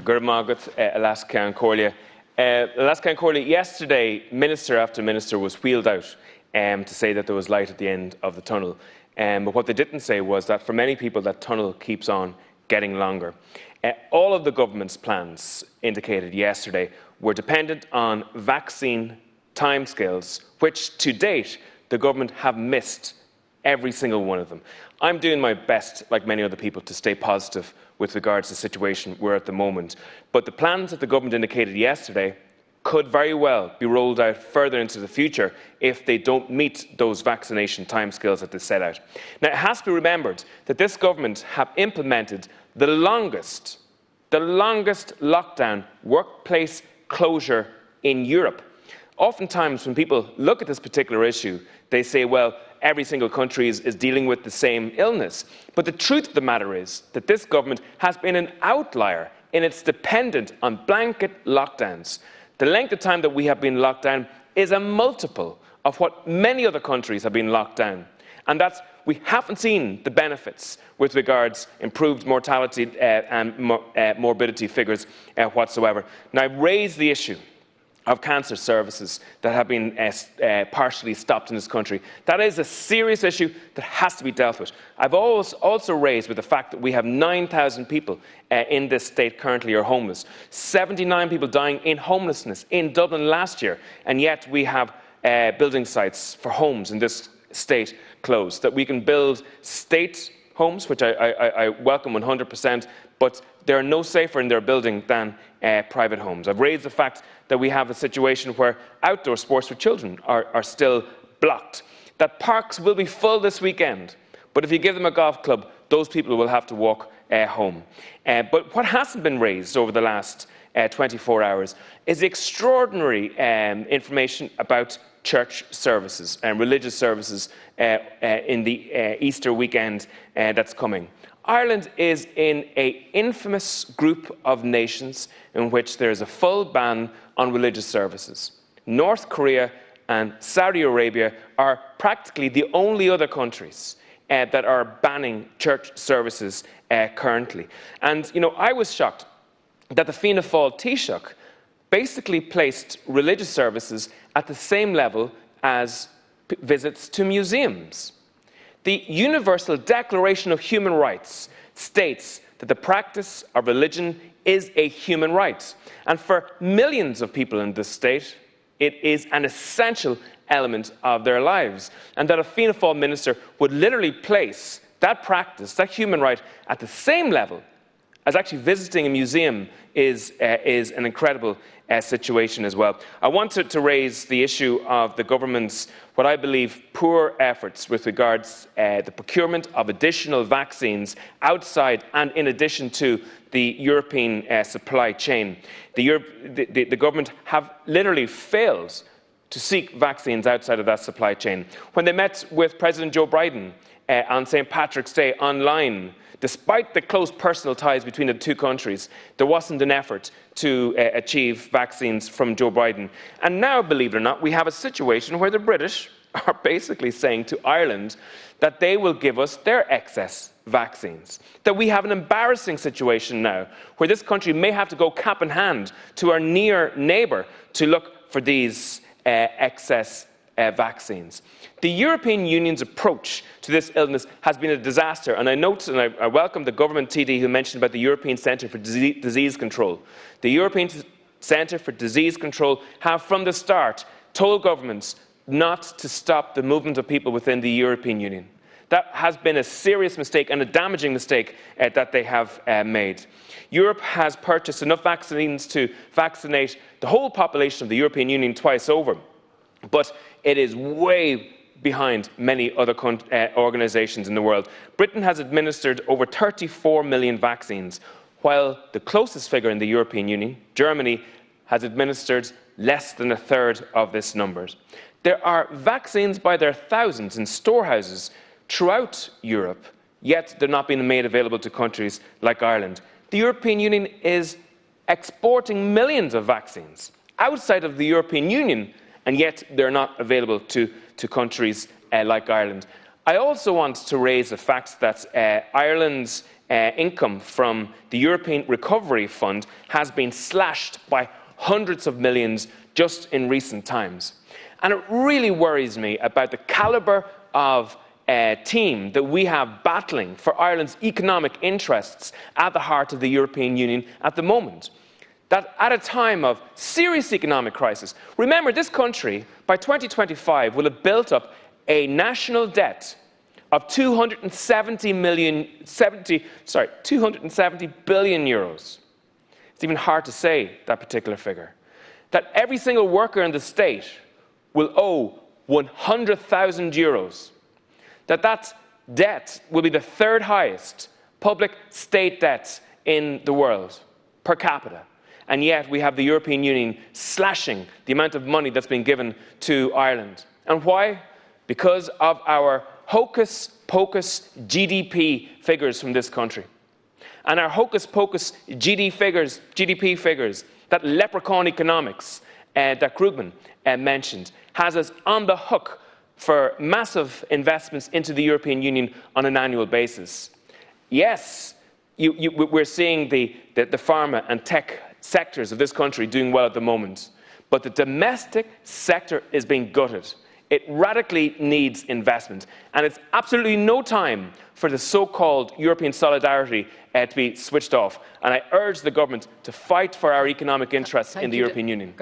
Good morning, Alaska and Corlia. Alaska and Corlia, yesterday, minister after minister was wheeled out to say that there was light at the end of the tunnel. But what they didn't say was that for many people, that tunnel keeps on getting longer. All of the government's plans indicated yesterday were dependent on vaccine timescales, which to date the government have missed every single one of them. I'm doing my best, like many other people, to stay positive with regards to the situation we're at the moment. But the plans that the government indicated yesterday could very well be rolled out further into the future if they don't meet those vaccination timescales that they set out. Now, it has to be remembered that this government have implemented the longest lockdown workplace closure in Europe. Oftentimes, when people look at this particular issue, they say, well, every single country is dealing with the same illness. But the truth of the matter is that this government has been an outlier in its dependence on blanket lockdowns. The length of time that we have been locked down is a multiple of what many other countries have been locked down. And that's, we haven't seen the benefits with regards improved mortality and morbidity figures whatsoever. Now, I've raised the issue of cancer services that have been partially stopped in this country. That is a serious issue that has to be dealt with. I've also raised with the fact that we have 9,000 people in this state currently are homeless. 79 people dying in homelessness in Dublin last year, and yet we have building sites for homes in this state closed. That we can build state homes, which I welcome 100%, but they're no safer in their building than private homes. I've raised the fact that we have a situation where outdoor sports for children are still blocked, that parks will be full this weekend, but if you give them a golf club, those people will have to walk home. But what hasn't been raised over the last 24 hours is extraordinary information about church services and religious services in the Easter weekend that's coming. Ireland is in an infamous group of nations in which there is a full ban on religious services. North Korea and Saudi Arabia are practically the only other countries that are banning church services currently. And, you know, I was shocked that the Fianna Fáil Taoiseach basically placed religious services at the same level as visits to museums. The Universal Declaration of Human Rights states that the practice of religion is a human right. And for millions of people in this state, it is an essential element of their lives. And that a Fianna Fáil minister would literally place that practice, that human right, at the same level as actually visiting a museum is an incredible situation as well. I wanted to raise the issue of the government's, what I believe, poor efforts with regards the procurement of additional vaccines outside and in addition to the European supply chain. The government have literally failed to seek vaccines outside of that supply chain. When they met with President Joe Biden on St. Patrick's Day online, despite the close personal ties between the two countries, there wasn't an effort to achieve vaccines from Joe Biden. And now, believe it or not, we have a situation where the British are basically saying to Ireland that they will give us their excess vaccines. That we have an embarrassing situation now where this country may have to go cap in hand to our near neighbour to look for these excess vaccines. The European Union's approach to this illness has been a disaster, and I note and I welcome the government TD who mentioned about the European Centre for Disease Control. The European Centre for Disease Control have from the start told governments not to stop the movement of people within the European Union. That has been a serious mistake and a damaging mistake that they have made. Europe has purchased enough vaccines to vaccinate the whole population of the European Union twice over, but it is way behind many other organisations in the world. Britain has administered over 34 million vaccines, while the closest figure in the European Union, Germany, has administered less than a third of this number. There are vaccines by their thousands in storehouses throughout Europe, yet they're not being made available to countries like Ireland. The European Union is exporting millions of vaccines outside of the European Union, and yet they're not available to countries like Ireland. I also want to raise the fact that Ireland's income from the European Recovery Fund has been slashed by hundreds of millions just in recent times. And it really worries me about the calibre of team that we have battling for Ireland's economic interests at the heart of the European Union at the moment. That at a time of serious economic crisis, remember, this country by 2025 will have built up a national debt of 270 billion euros. It's even hard to say that particular figure. That every single worker in the state will owe 100,000 euros. That debt will be the third highest public state debt in the world per capita. And yet we have the European Union slashing the amount of money that's been given to Ireland. And why? Because of our hocus-pocus GDP figures from this country. And our hocus-pocus GDP figures, that leprechaun economics that Krugman mentioned, has us on the hook for massive investments into the European Union on an annual basis. Yes, we're seeing the pharma and tech sectors of this country doing well at the moment, but the domestic sector is being gutted. It radically needs investment, and it's absolutely no time for the so-called European solidarity to be switched off. And I urge the government to fight for our economic interests in the European Union.